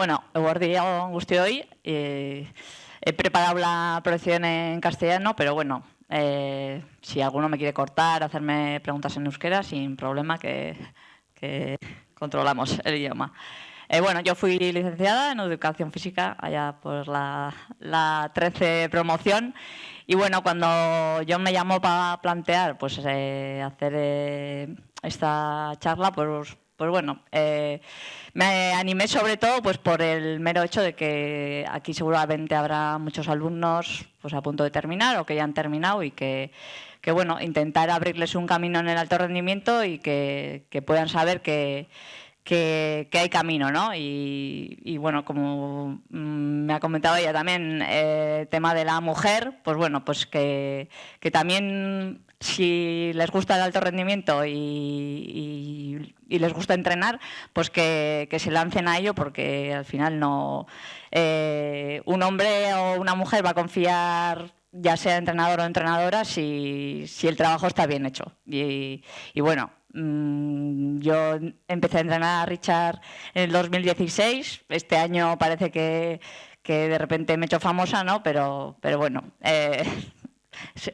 Bueno, eguerdion guztioi. He preparado la proyección en castellano, pero bueno, si alguno me quiere cortar, hacerme preguntas en euskera, sin problema, que controlamos el idioma. Bueno, yo fui licenciada en Educación Física allá por la 13 promoción y bueno, cuando yo me llamó para plantear pues hacer esta charla, pues bueno, me animé sobre todo pues por el mero hecho de que aquí seguramente habrá muchos alumnos pues a punto de terminar o que ya han terminado y que bueno, intentar abrirles un camino en el alto rendimiento y que puedan saber que hay camino, ¿no? Y bueno, como me ha comentado ella también, tema de la mujer, pues bueno, pues que también si les gusta el alto rendimiento y les gusta entrenar, pues que se lancen a ello, porque al final no un hombre o una mujer va a confiar, ya sea entrenador o entrenadora, si el trabajo está bien hecho. Y bueno, yo empecé a entrenar a Richard en el 2016. Este año parece que de repente me he hecho famosa, ¿no? Pero bueno,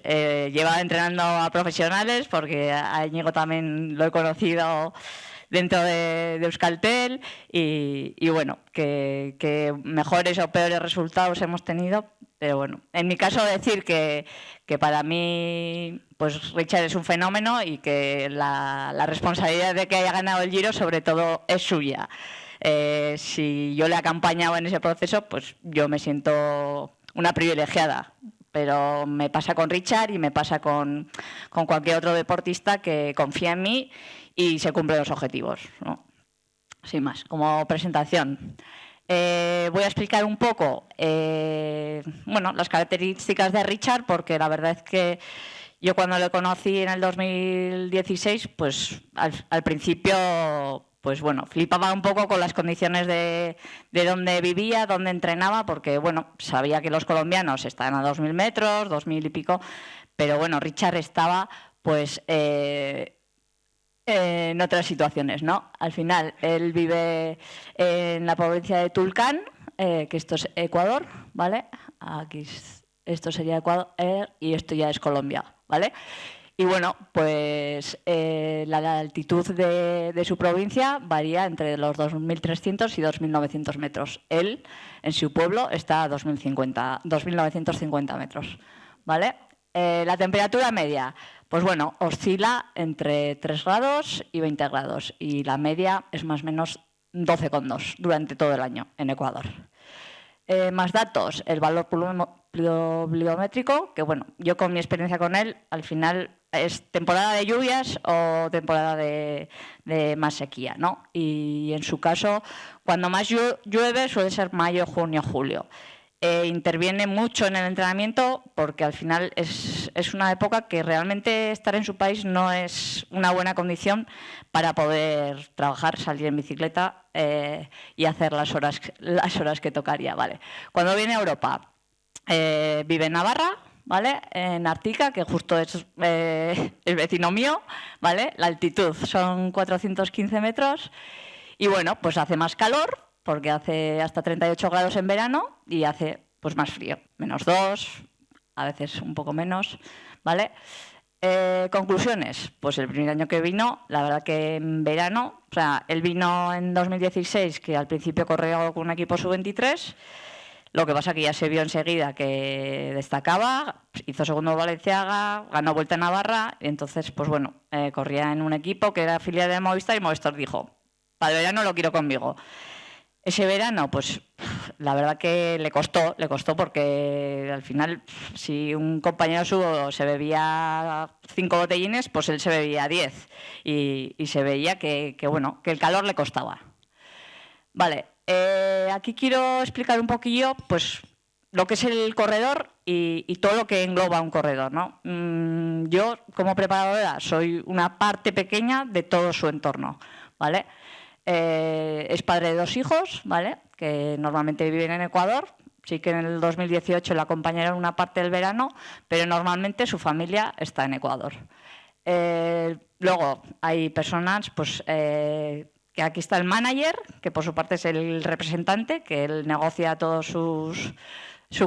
llevaba entrenando a profesionales, porque a Íñigo también lo he conocido dentro de Euskaltel y bueno, que mejores o peores resultados hemos tenido, pero bueno, en mi caso decir que para mí pues Richard es un fenómeno y que la responsabilidad de que haya ganado el Giro sobre todo es suya. Si yo le he acompañado en ese proceso, pues yo me siento una privilegiada, pero me pasa con Richard y me pasa con cualquier otro deportista que confía en mí y se cumplen los objetivos, ¿no? Sin más, como presentación. Voy a explicar un poco bueno, las características de Richard, porque la verdad es que yo cuando lo conocí en el 2016, pues al principio, pues bueno, flipaba un poco con las condiciones de donde vivía, donde entrenaba, porque bueno, sabía que los colombianos estaban a 2.000 metros, 2.000 y pico, pero bueno, Richard estaba pues en otras situaciones, ¿no? Al final, él vive en la provincia de Tulcán, que esto es Ecuador, ¿vale? Aquí esto sería Ecuador y esto ya es Colombia, ¿vale? Y bueno, pues la altitud de su provincia varía entre los 2.300 y 2.900 metros. Él, en su pueblo, está a 2.950 metros, ¿vale? La temperatura media, pues bueno, oscila entre 3 grados y 20 grados y la media es más o menos 12,2 durante todo el año en Ecuador. Más datos, el valor pluviométrico, que bueno, yo con mi experiencia con él, al final es temporada de lluvias o temporada de más sequía, ¿no? Y en su caso, cuando más llueve suele ser mayo, junio, julio. Interviene mucho en el entrenamiento porque al final es una época que realmente estar en su país no es una buena condición para poder trabajar, salir en bicicleta y hacer las horas que tocaría, ¿vale? Cuando viene a Europa, vive en Navarra, ¿vale? En Artica, que justo es el vecino mío, ¿vale? La altitud son 415 metros y bueno, pues hace más calor, porque hace hasta 38 grados en verano y hace pues más frío, -2, a veces un poco menos, ¿vale? Conclusiones, pues el primer año que vino, la verdad que en verano, o sea, él vino en 2016, que al principio corrió con un equipo sub-23, lo que pasa que ya se vio enseguida que destacaba, hizo segundo en Valenciaga, ganó Vuelta a Navarra, y entonces, pues bueno, corría en un equipo que era filial de Movistar y Movistar dijo, para el verano lo quiero conmigo. Ese verano, pues la verdad que le costó porque al final si un compañero suyo se bebía 5 botellines, pues él se bebía 10 y se veía que bueno, que el calor le costaba. Vale, aquí quiero explicar un poquillo pues lo que es el corredor y todo lo que engloba un corredor, ¿no? Yo como preparadora soy una parte pequeña de todo su entorno, ¿vale? Es padre de 2 hijos, ¿vale? Que normalmente viven en Ecuador. Sí que en el 2018 la acompañaron una parte del verano, pero normalmente su familia está en Ecuador. Luego hay personas pues, que aquí está el manager, que por su parte es el representante, que él negocia todo su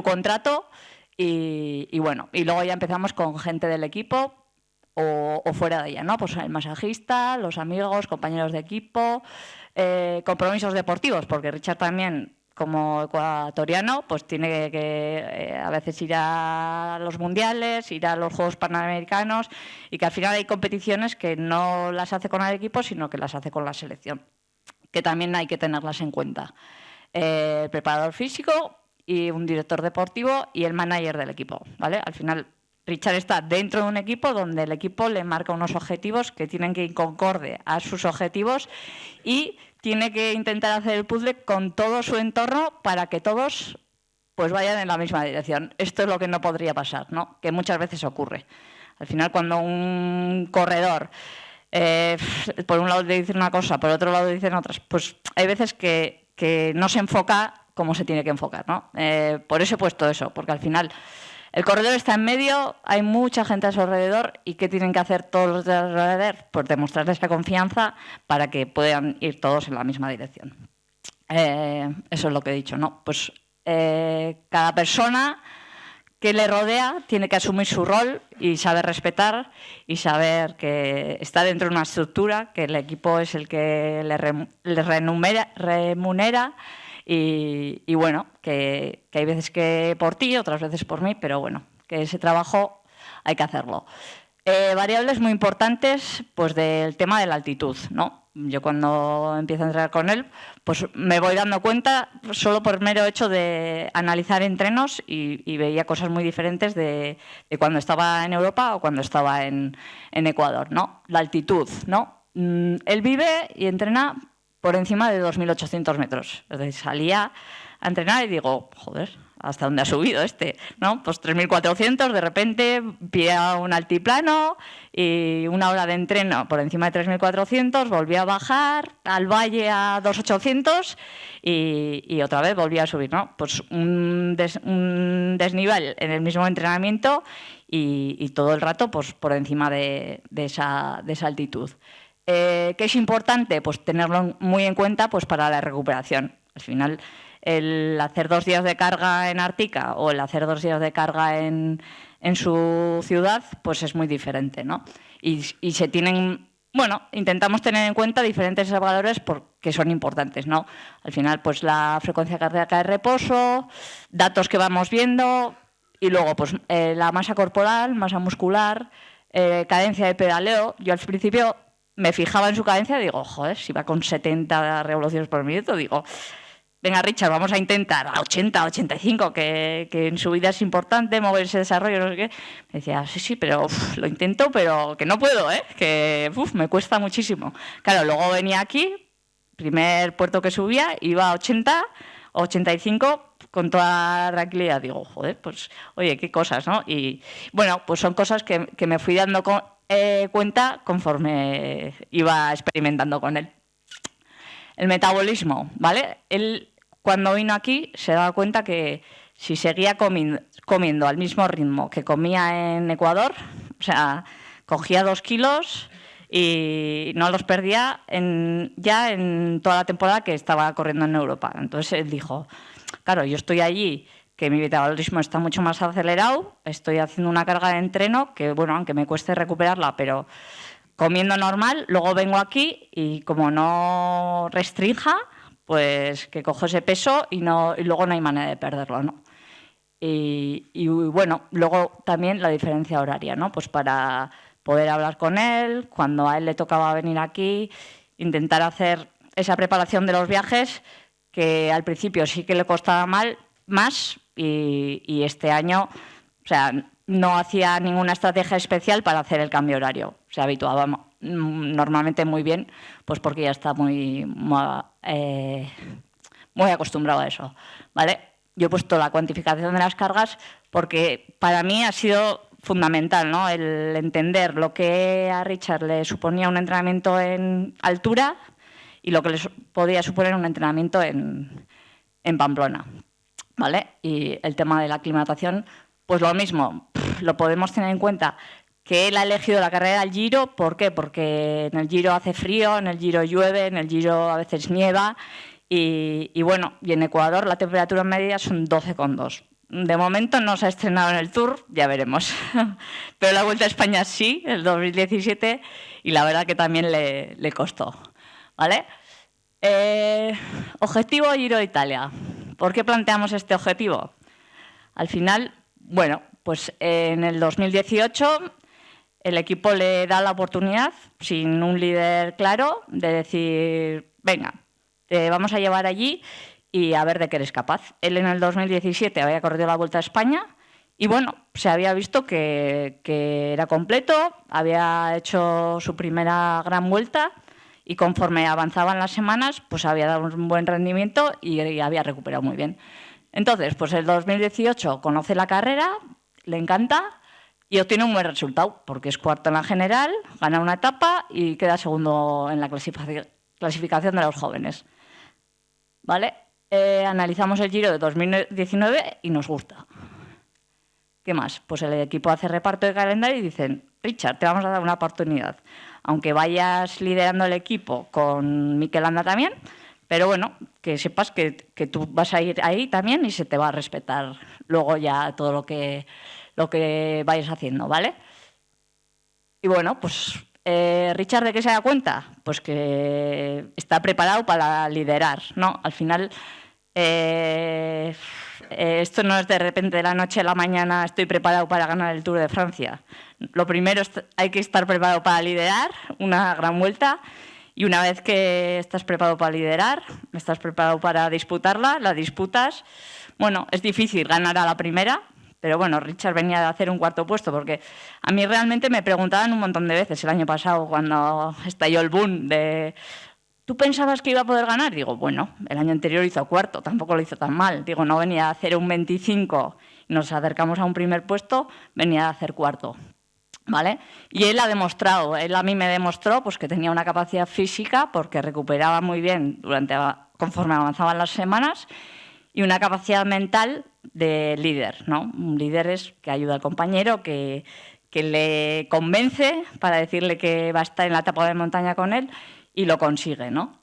contrato, y bueno, y luego ya empezamos con gente del equipo o fuera de ella, ¿no? Pues el masajista, los amigos, compañeros de equipo, compromisos deportivos, porque Richard también, como ecuatoriano, pues tiene que a veces ir a los mundiales, ir a los Juegos Panamericanos, y que al final hay competiciones que no las hace con el equipo, sino que las hace con la selección, que también hay que tenerlas en cuenta. El preparador físico y un director deportivo y el manager del equipo, ¿vale? Al final Richard está dentro de un equipo donde el equipo le marca unos objetivos que tienen que ir concorde a sus objetivos y tiene que intentar hacer el puzzle con todo su entorno para que todos pues vayan en la misma dirección. Esto es lo que no podría pasar, ¿no? Que muchas veces ocurre. Al final, cuando un corredor por un lado le dicen una cosa, por otro lado dicen otras, pues hay veces que no se enfoca como se tiene que enfocar, ¿no? Por eso he puesto eso, porque al final el corredor está en medio, hay mucha gente a su alrededor, y ¿qué tienen que hacer todos los de alrededor? Pues demostrarles esa confianza para que puedan ir todos en la misma dirección. Eso es lo que he dicho, ¿no? Pues cada persona que le rodea tiene que asumir su rol y saber respetar y saber que está dentro de una estructura, que el equipo es el que le remunera y bueno, que hay veces que por ti, otras veces por mí, pero bueno, que ese trabajo hay que hacerlo. Variables muy importantes, pues del tema de la altitud, ¿no? Yo cuando empiezo a entrenar con él, pues me voy dando cuenta solo por mero hecho de analizar entrenos y veía cosas muy diferentes de cuando estaba en Europa o cuando estaba en Ecuador, ¿no? La altitud, ¿no? Él vive y entrena por encima de 2.800 metros. Entonces salía a entrenar y digo, joder, ¿hasta dónde ha subido este? ¿No? Pues 3.400, de repente pilla un altiplano y una hora de entreno por encima de 3.400, volví a bajar al valle a 2.800 y otra vez volví a subir, ¿no? Pues un desnivel en el mismo entrenamiento y todo el rato pues por encima de esa altitud. ¿Qué es importante? Pues tenerlo muy en cuenta pues para la recuperación. Al final, el hacer 2 días de carga en Ártica o el hacer 2 días de carga en su ciudad, pues es muy diferente, ¿no? Y se tienen, bueno, intentamos tener en cuenta diferentes valores porque son importantes, ¿no? Al final, pues la frecuencia cardíaca de reposo, datos que vamos viendo y luego, pues la masa corporal, masa muscular, cadencia de pedaleo. Yo al principio me fijaba en su cadencia y digo, joder, si va con 70 revoluciones por minuto, digo, venga, Richard, vamos a intentar a 80, 85, que en su vida es importante mover ese desarrollo, no sé qué. Me decía, sí, pero lo intento, pero que no puedo, que me cuesta muchísimo. Claro, luego venía aquí, primer puerto que subía, iba a 80, 85, con toda tranquilidad. Digo, joder, pues, oye, qué cosas, ¿no? Y bueno, pues son cosas que me fui dando cuenta conforme iba experimentando con él. El metabolismo, ¿vale? Él, cuando vino aquí, se daba cuenta que si seguía comiendo al mismo ritmo que comía en Ecuador, o sea, cogía 2 kilos y no los perdía ya en toda la temporada que estaba corriendo en Europa. Entonces él dijo, claro, yo estoy allí, que mi metabolismo está mucho más acelerado, estoy haciendo una carga de entreno que, bueno, aunque me cueste recuperarla, pero comiendo normal, luego vengo aquí y como no restrinja, pues que cojo ese peso y luego no hay manera de perderlo, ¿no? Y bueno, luego también la diferencia horaria, ¿no? Pues para poder hablar con él, cuando a él le tocaba venir aquí, intentar hacer esa preparación de los viajes que al principio sí que le costaba más y este año, o sea, no hacía ninguna estrategia especial para hacer el cambio horario. Se habituaba normalmente muy bien, pues porque ya está muy acostumbrado a eso, ¿vale? Yo he puesto la cuantificación de las cargas porque para mí ha sido fundamental, ¿no? El entender lo que a Richard le suponía un entrenamiento en altura y lo que le podía suponer un entrenamiento en Pamplona, ¿vale? Y el tema de la aclimatación, pues lo mismo, lo podemos tener en cuenta que él ha elegido la carrera del Giro. ¿Por qué? Porque en el Giro hace frío, en el Giro llueve, en el Giro a veces nieva y bueno, y en Ecuador la temperatura media son 12,2. De momento no se ha estrenado en el Tour, ya veremos. Pero la Vuelta a España sí, el 2017, y la verdad que también le costó, ¿vale? Objetivo Giro de Italia. ¿Por qué planteamos este objetivo? Al final, bueno, pues en el 2018 el equipo le da la oportunidad, sin un líder claro, de decir, venga, te vamos a llevar allí y a ver de qué eres capaz. Él en el 2017 había corrido la Vuelta a España y bueno, se había visto que era completo, había hecho su primera gran vuelta y conforme avanzaban las semanas, pues había dado un buen rendimiento y había recuperado muy bien. Entonces, pues el 2018 conoce la carrera, le encanta y obtiene un buen resultado, porque es cuarto en la general, gana una etapa y queda segundo en la clasificación de los jóvenes. ¿Vale? Analizamos el Giro de 2019 y nos gusta. ¿Qué más? Pues el equipo hace reparto de calendario y dicen, Richard, te vamos a dar una oportunidad. Aunque vayas liderando el equipo con Mikel Landa también, pero bueno, que sepas que tú vas a ir ahí también y se te va a respetar luego ya todo lo que vayas haciendo, ¿vale? Y bueno, pues Richard, ¿de qué se da cuenta? Pues que está preparado para liderar, ¿no? Al final, esto no es de repente de la noche a la mañana estoy preparado para ganar el Tour de Francia. Lo primero es hay que estar preparado para liderar una gran vuelta y una vez que estás preparado para liderar, estás preparado para disputarla, la disputas. Bueno, es difícil ganar a la primera, pero bueno, Richard venía de hacer un cuarto puesto porque a mí realmente me preguntaban un montón de veces el año pasado cuando estalló el boom de ¿tú pensabas que iba a poder ganar? Digo, bueno, el año anterior hizo cuarto, tampoco lo hizo tan mal. Digo, no venía a hacer un 25 y nos acercamos a un primer puesto, venía a hacer cuarto, ¿vale? Y él ha demostrado, él a mí me demostró pues, que tenía una capacidad física porque recuperaba muy bien conforme avanzaban las semanas y una capacidad mental de líder, ¿no? Un líder es que ayuda al compañero, que le convence para decirle que va a estar en la etapa de montaña con él y lo consigue, ¿no?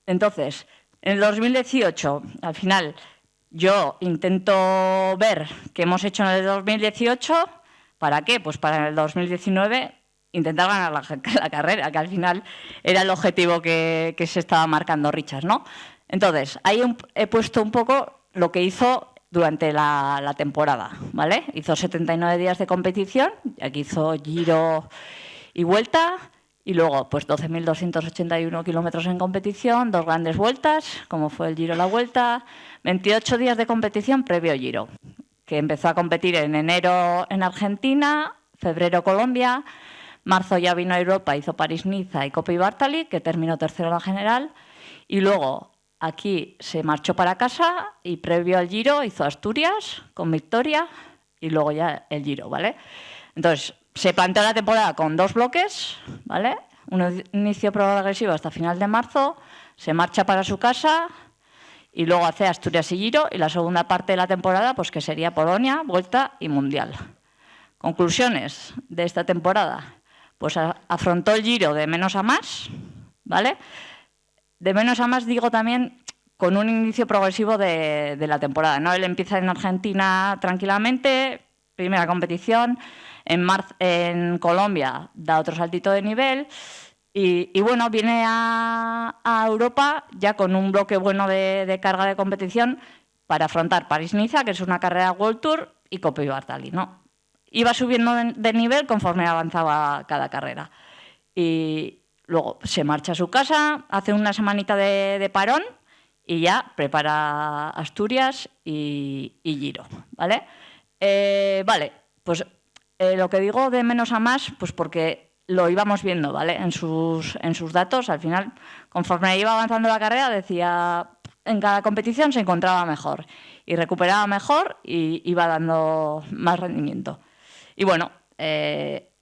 Entonces, en el 2018, al final, yo intento ver qué hemos hecho en el 2018. ¿Para qué? Pues para el 2019 intentar ganar la carrera, que al final era el objetivo que se estaba marcando Richard, ¿no? Entonces, ahí he puesto un poco lo que hizo durante la temporada, ¿vale? Hizo 79 días de competición, aquí hizo Giro y Vuelta, y luego pues 12.281 kilómetros en competición, 2 grandes vueltas, como fue el Giro y la Vuelta, 28 días de competición previo Giro, que empezó a competir en enero en Argentina, febrero Colombia, marzo ya vino a Europa, hizo París-Niza y Coppi Bartali, que terminó tercero en la general, y luego aquí se marchó para casa y previo al Giro hizo Asturias con victoria y luego ya el Giro, ¿vale? Entonces, se planteó la temporada con 2 bloques, ¿vale? Un inicio progresivo hasta final de marzo, se marcha para su casa y luego hace Asturias y Giro y la segunda parte de la temporada pues que sería Polonia, Vuelta y Mundial. Conclusiones de esta temporada. Pues afrontó el Giro de menos a más, ¿vale? De menos a más digo también con un inicio progresivo de la temporada, ¿no? Él empieza en Argentina tranquilamente, primera competición, en Colombia da otro saltito de nivel y bueno, viene a Europa ya con un bloque bueno de carga de competición para afrontar París-Niza, que es una carrera World Tour, y Coppi Bartali, ¿no? Iba subiendo de nivel conforme avanzaba cada carrera. Y luego se marcha a su casa, hace una semanita de parón y ya prepara Asturias y Giro, ¿vale? Vale, pues lo que digo de menos a más, pues porque lo íbamos viendo, ¿vale? En sus datos, al final, conforme iba avanzando la carrera, decía, en cada competición se encontraba mejor y recuperaba mejor y iba dando más rendimiento. Y bueno,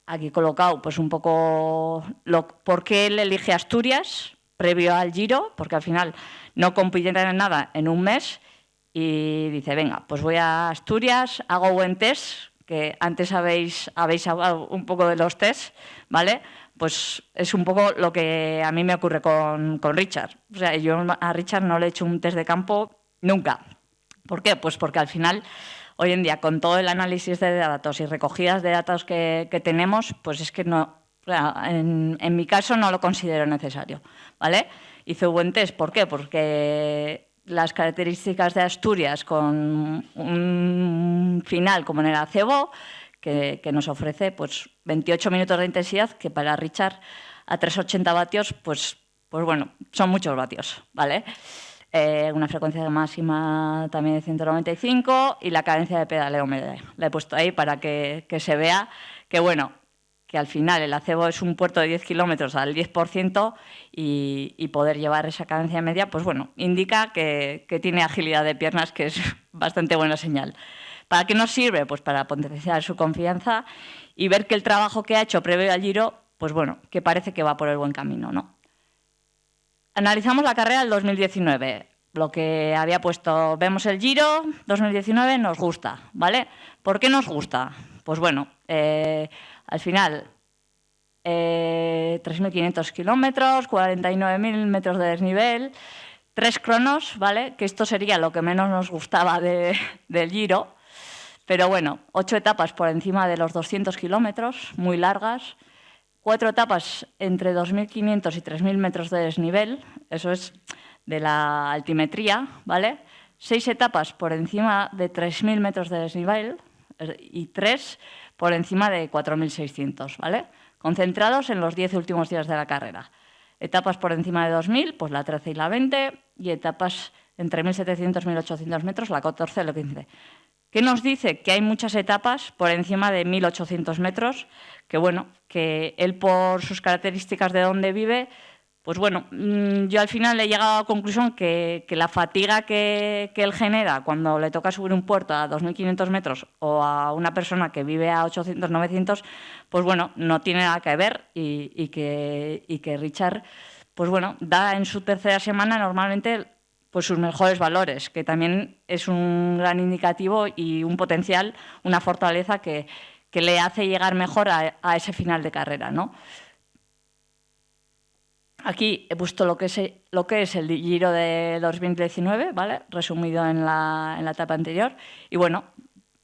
aquí colocado pues un poco por qué él elige Asturias previo al Giro, porque al final no compiten en nada en un mes y dice, venga, pues voy a Asturias, hago buen test, que antes habéis hablado un poco de los test, ¿vale? Pues es un poco lo que a mí me ocurre con Richard. O sea, yo a Richard no le he hecho un test de campo nunca. ¿Por qué? Pues porque al final, hoy en día, con todo el análisis de datos y recogidas de datos que tenemos, pues es que no, en mi caso no lo considero necesario, ¿vale? Hice un buen test. ¿Por qué? Porque las características de Asturias con un final como en el acebo, que nos ofrece pues 28 minutos de intensidad, que para Richard a 380 vatios, pues bueno, son muchos vatios, ¿vale? Una frecuencia máxima también de 195 y la cadencia de pedaleo la he puesto ahí para que se vea que, bueno, que al final el acebo es un puerto de 10 kilómetros al 10% y poder llevar esa cadencia media, pues bueno, indica que tiene agilidad de piernas, que es bastante buena señal. ¿Para qué nos sirve? Pues para potenciar su confianza y ver que el trabajo que ha hecho previo al Giro, pues bueno, que parece que va por el buen camino, ¿no? Analizamos la carrera del 2019, lo que había puesto, vemos el Giro 2019, nos gusta, ¿vale? ¿Por qué nos gusta? Pues bueno, al final, 3.500 kilómetros, 49.000 metros de desnivel, 3 cronos, ¿vale? Que esto sería lo que menos nos gustaba del Giro, pero bueno, 8 etapas por encima de los 200 kilómetros, muy largas, 4 etapas entre 2.500 y 3.000 metros de desnivel, eso es de la altimetría, ¿vale? 6 etapas por encima de 3.000 metros de desnivel y 3 por encima de 4.600, ¿vale? Concentrados en los 10 últimos días de la carrera. Etapas por encima de 2.000, pues la 13 y la 20, y etapas entre 1.700 y 1.800 metros, la 14 y la 15. ¿Qué nos dice? Que hay muchas etapas por encima de 1.800 metros, que bueno, que él por sus características de donde vive, pues bueno, yo al final he llegado a la conclusión que la fatiga que él genera cuando le toca subir un puerto a 2.500 metros o a una persona que vive a 800, 900, pues bueno, no tiene nada que ver y que Richard, pues bueno, da en su tercera semana normalmente pues sus mejores valores, que también es un gran indicativo y un potencial, una fortaleza que le hace llegar mejor a ese final de carrera, ¿no? Aquí he puesto lo que es el Giro de 2019, ¿vale? Resumido en la etapa anterior. Y bueno,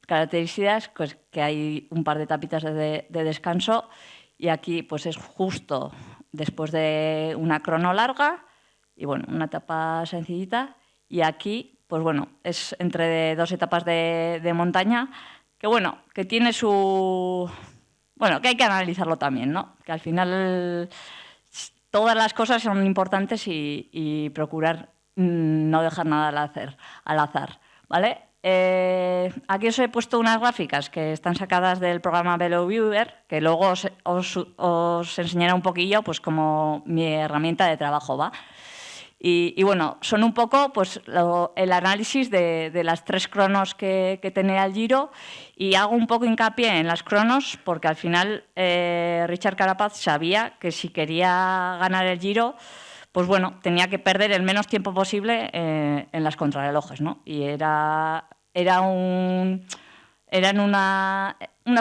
características, pues que hay un par de etapitas de descanso y aquí pues es justo después de una crono larga y bueno, una etapa sencillita. Y aquí, pues bueno, es entre 2 etapas de montaña que bueno, que tiene su... Bueno, que hay que analizarlo también, ¿no? Que al final todas las cosas son importantes y procurar no dejar nada al azar, ¿vale? Aquí os he puesto unas gráficas que están sacadas del programa VeloViewer, que luego os enseñaré un poquillo pues, como mi herramienta de trabajo va. Y bueno, son un poco pues, el análisis de las 3 cronos que tenía el Giro y hago un poco hincapié en las cronos porque al final Richard Carapaz sabía que si quería ganar el Giro, pues bueno, tenía que perder el menos tiempo posible en las contrarrelojes, ¿no? Y eran unas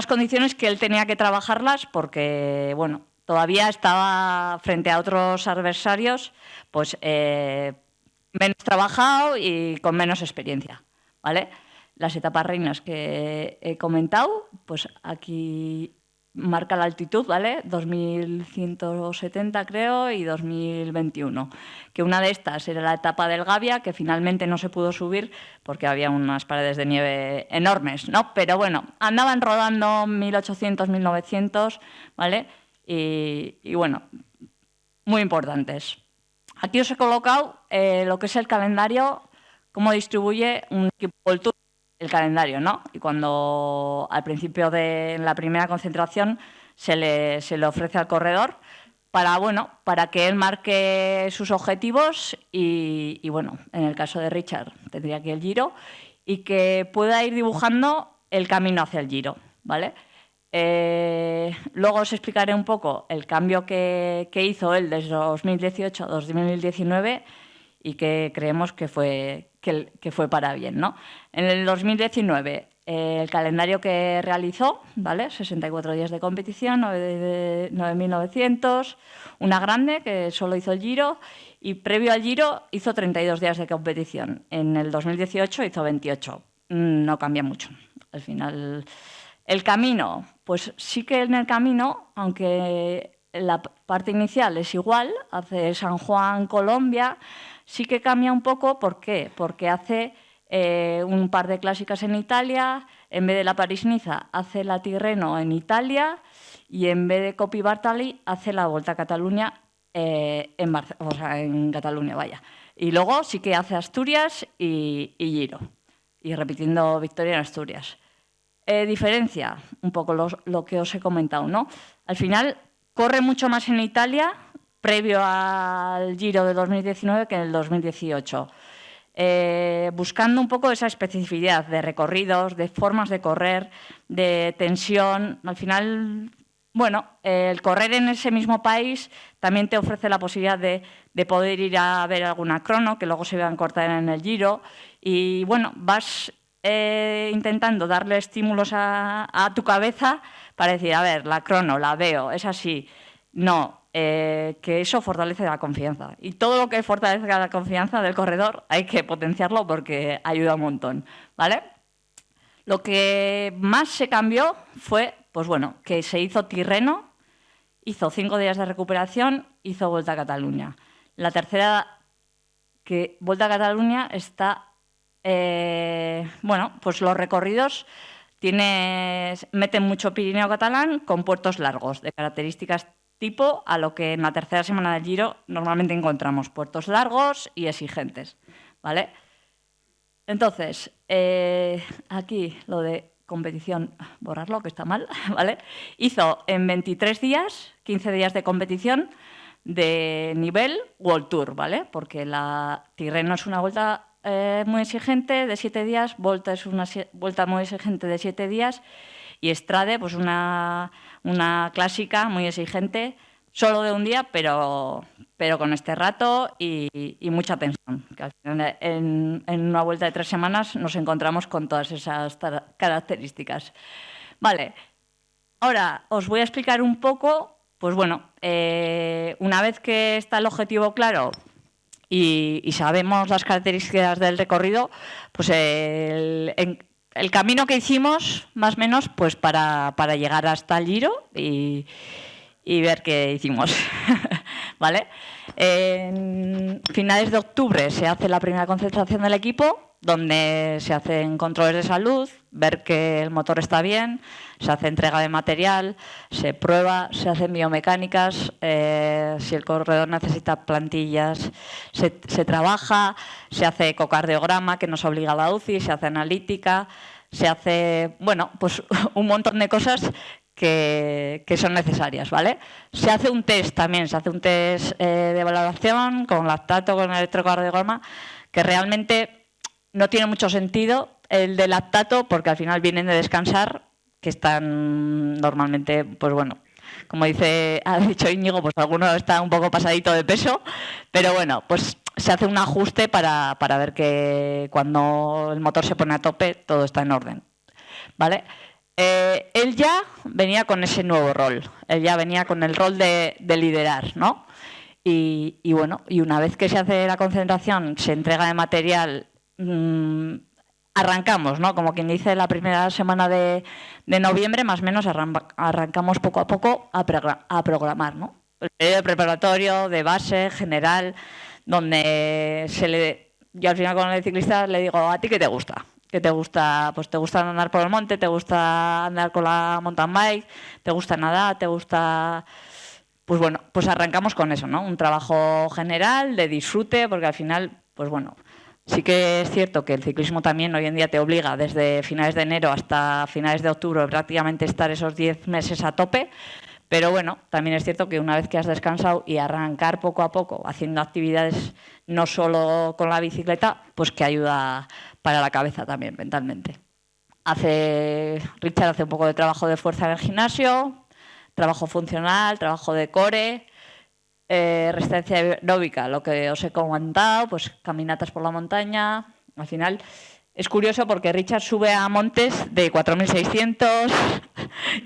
condiciones que él tenía que trabajarlas porque, bueno, todavía estaba frente a otros adversarios pues menos trabajado y con menos experiencia, ¿vale? Las etapas reinas que he comentado, pues aquí marca la altitud, ¿vale? 2.170 creo y 2021. Que una de estas era la etapa del Gavia, que finalmente no se pudo subir porque había unas paredes de nieve enormes, ¿no? Pero bueno, andaban rodando 1.800, 1.900, ¿vale? Y bueno, muy importantes. Aquí os he colocado lo que es el calendario, cómo distribuye un equipo del Tour el calendario, ¿no? Y cuando al principio de la primera concentración se le ofrece al corredor para que él marque sus objetivos y bueno, en el caso de Richard tendría aquí el Giro y que pueda ir dibujando el camino hacia el Giro, ¿vale? Luego os explicaré un poco el cambio que hizo él desde 2018 a 2019 y que creemos que fue para bien, ¿no? En el 2019 el calendario que realizó, ¿vale? 64 días de competición, 9.900, una grande que solo hizo el Giro y previo al Giro hizo 32 días de competición. En el 2018 hizo 28. No cambia mucho. Al final, el camino, pues sí que en el camino, aunque la parte inicial es igual, hace San Juan, Colombia, sí que cambia un poco. ¿Por qué? Porque hace un par de clásicas en Italia, en vez de la París-Niza hace la Tirreno en Italia y en vez de Coppi Bartali hace la Volta a Cataluña en Cataluña, vaya. Y luego sí que hace Asturias y Giro, y repitiendo victoria en Asturias. Diferencia un poco lo que os he comentado, ¿no? Al final corre mucho más en Italia previo al Giro de 2019 que en el 2018. Buscando un poco esa especificidad de recorridos, de formas de correr, de tensión. Al final, bueno, el correr en ese mismo país también te ofrece la posibilidad de poder ir a ver alguna crono, que luego se vean cortar en el Giro. Y bueno, vas intentando darle estímulos a tu cabeza para decir, a ver, la crono, la veo, es así. No, que eso fortalece la confianza. Y todo lo que fortalece la confianza del corredor hay que potenciarlo porque ayuda un montón, ¿vale? Lo que más se cambió fue, pues bueno, que se hizo Tirreno, hizo 5 días de recuperación, hizo Volta a Cataluña. La tercera, que Volta a Cataluña está, bueno, pues los recorridos meten mucho Pirineo catalán con puertos largos, de características tipo a lo que en la tercera semana del Giro normalmente encontramos, puertos largos y exigentes, ¿vale? Entonces, aquí lo de competición, borrarlo, que está mal, ¿vale? Hizo en 23 días, 15 días de competición de nivel World Tour, ¿vale? Porque la Tirreno es una vuelta muy exigente de 7 días, Volta es una vuelta muy exigente de 7 días y Strade, pues una clásica muy exigente, solo de un día, pero con este rato y mucha tensión. Que al final, en una vuelta de 3 semanas nos encontramos con todas esas características. Vale, ahora os voy a explicar un poco, pues bueno, una vez que está el objetivo claro y sabemos las características del recorrido, pues el camino que hicimos, más o menos, pues para llegar hasta el Giro y ver qué hicimos. ¿Vale? En finales de octubre se hace la primera concentración del equipo, donde se hacen controles de salud, ver que el motor está bien, se hace entrega de material, se prueba, se hacen biomecánicas, si el corredor necesita plantillas, se trabaja, se hace ecocardiograma, que nos obliga a la UCI, se hace analítica, se hace, bueno, pues un montón de cosas que son necesarias, ¿vale? Se hace un test también, se hace un test de valoración con lactato, con electrocardiograma, que realmente no tiene mucho sentido el de lactato porque al final vienen de descansar, que están normalmente, pues bueno, como ha dicho Íñigo, pues alguno está un poco pasadito de peso, pero bueno, pues se hace un ajuste para ver que cuando el motor se pone a tope todo está en orden, ¿vale? Él ya venía con ese nuevo rol, él ya venía con el rol de liderar, ¿no? Y bueno, y una vez que se hace la concentración, se entrega de material, arrancamos, ¿no? Como quien dice, la primera semana de noviembre, más o menos, arrancamos poco a poco a programar, ¿no? El periodo preparatorio, de base, general, donde yo al final con el ciclista le digo, ¿a ti qué te gusta? ¿Qué te gusta? Pues te gusta andar por el monte, te gusta andar con la mountain bike, te gusta nadar, te gusta... Pues bueno, pues arrancamos con eso, ¿no? Un trabajo general de disfrute, porque al final, pues bueno, sí que es cierto que el ciclismo también hoy en día te obliga desde finales de enero hasta finales de octubre prácticamente estar esos 10 meses a tope, pero bueno, también es cierto que una vez que has descansado y arrancar poco a poco haciendo actividades no solo con la bicicleta, pues que ayuda para la cabeza también mentalmente. Richard hace un poco de trabajo de fuerza en el gimnasio, trabajo funcional, trabajo de core, resistencia aeróbica, lo que os he comentado, pues caminatas por la montaña. Al final, es curioso porque Richard sube a montes de 4.600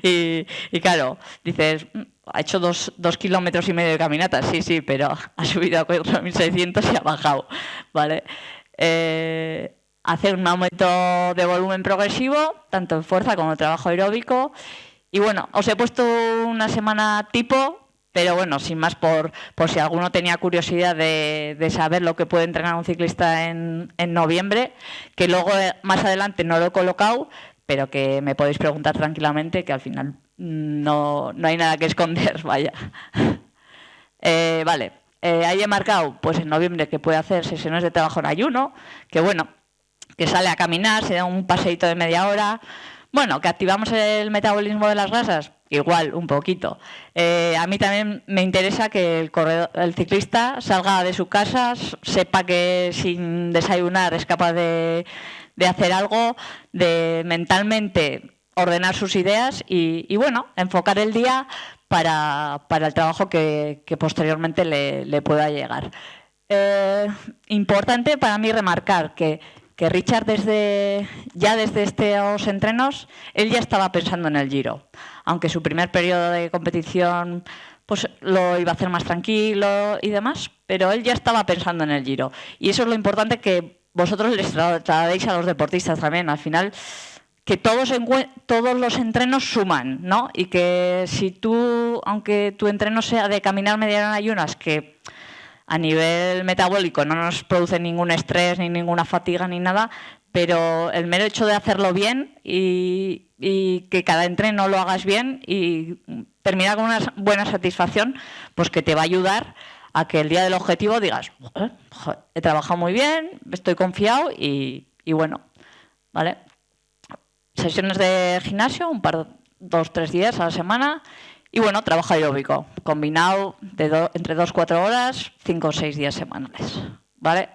y claro, dices, ha hecho 2,5 kilómetros de caminata, sí, pero ha subido a 4.600 y ha bajado, ¿vale? Hacer un aumento de volumen progresivo, tanto en fuerza como en trabajo aeróbico. Y bueno, os he puesto una semana tipo, pero bueno, sin más, por si alguno tenía curiosidad de saber lo que puede entrenar un ciclista en noviembre, que luego más adelante no lo he colocado, pero que me podéis preguntar tranquilamente, que al final no hay nada que esconder, vaya. Vale, ahí he marcado pues en noviembre que puede hacer sesiones de trabajo en ayuno, que bueno, que sale a caminar, se da un paseíto de media hora. Bueno, que activamos el metabolismo de las grasas, igual, un poquito. A mí también me interesa que el ciclista salga de su casa, sepa que sin desayunar es capaz de hacer algo, de mentalmente ordenar sus ideas y bueno, enfocar el día para el trabajo que posteriormente le pueda llegar. Importante para mí remarcar que Richard desde estos entrenos, él ya estaba pensando en el Giro, aunque su primer periodo de competición pues lo iba a hacer más tranquilo y demás, pero él ya estaba pensando en el Giro. Y eso es lo importante que vosotros les trasladéis a los deportistas también. Al final, que todos los entrenos suman, ¿no? Y que si tú, aunque tu entreno sea de caminar media hora en ayunas, que a nivel metabólico no nos produce ningún estrés, ni ninguna fatiga, ni nada, pero el mero hecho de hacerlo bien y que cada entreno lo hagas bien y terminar con una buena satisfacción, pues que te va a ayudar a que el día del objetivo digas, he trabajado muy bien, estoy confiado y bueno, ¿vale? Sesiones de gimnasio, 2-3 días a la semana. Y bueno, trabajo aeróbico, combinado entre 2-4 horas, 5 o 6 días semanales, ¿vale?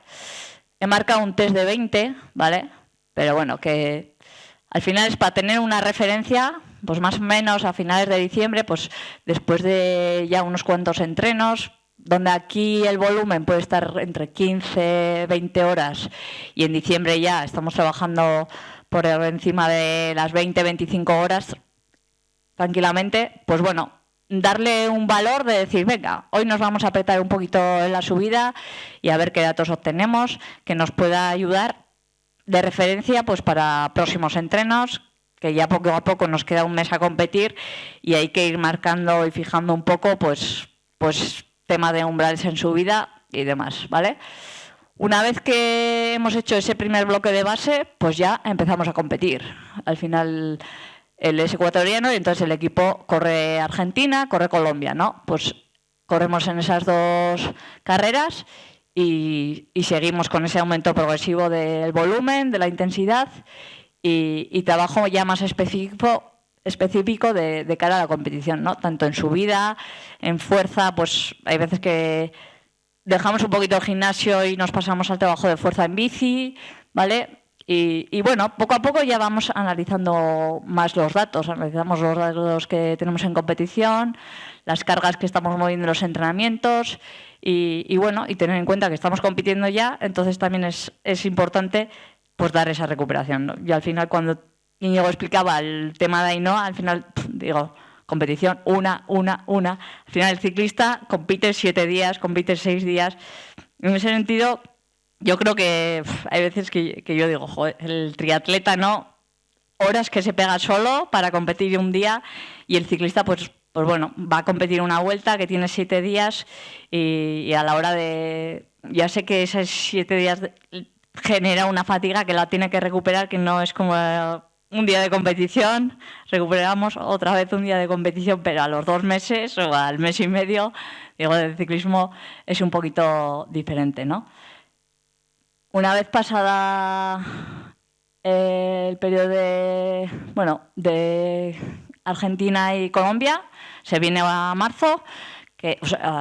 He marcado un test de 20, ¿vale? Pero bueno, que al final es para tener una referencia, pues más o menos a finales de diciembre, pues después de ya unos cuantos entrenos, donde aquí el volumen puede estar entre 15-20 horas y en diciembre ya estamos trabajando por encima de las 20-25 horas, tranquilamente, pues bueno, darle un valor de decir, venga, hoy nos vamos a apretar un poquito en la subida y a ver qué datos obtenemos, que nos pueda ayudar de referencia pues para próximos entrenos, que ya poco a poco nos queda un mes a competir y hay que ir marcando y fijando un poco pues tema de umbrales en subida y demás, ¿vale? Una vez que hemos hecho ese primer bloque de base, pues ya empezamos a competir. Al final él es ecuatoriano y entonces el equipo corre Argentina, corre Colombia, ¿no? Pues corremos en esas dos carreras y seguimos con ese aumento progresivo del volumen, de la intensidad y trabajo ya más específico de cara a la competición, ¿no? Tanto en subida, en fuerza, pues hay veces que dejamos un poquito el gimnasio y nos pasamos al trabajo de fuerza en bici, ¿vale? Y bueno, poco a poco ya vamos analizando más los datos, analizamos los datos que tenemos en competición, las cargas que estamos moviendo en los entrenamientos y bueno, y tener en cuenta que estamos compitiendo ya, entonces también es importante pues dar esa recuperación, ¿no? Y al final cuando Íñigo explicaba el tema de Ainhoa, al final digo, competición, una. Al final el ciclista compite 7 días, compite 6 días. En ese sentido, yo creo que hay veces que yo digo, joder, el triatleta no, horas que se pega solo para competir un día y el ciclista pues bueno, va a competir una vuelta que tiene 7 días y a la hora de... Ya sé que esos 7 días genera una fatiga que la tiene que recuperar, que no es como un día de competición, recuperamos otra vez un día de competición, pero a los 2 meses o al mes y medio, digo, del ciclismo es un poquito diferente, ¿no? Una vez pasada el periodo de Argentina y Colombia, se viene a marzo,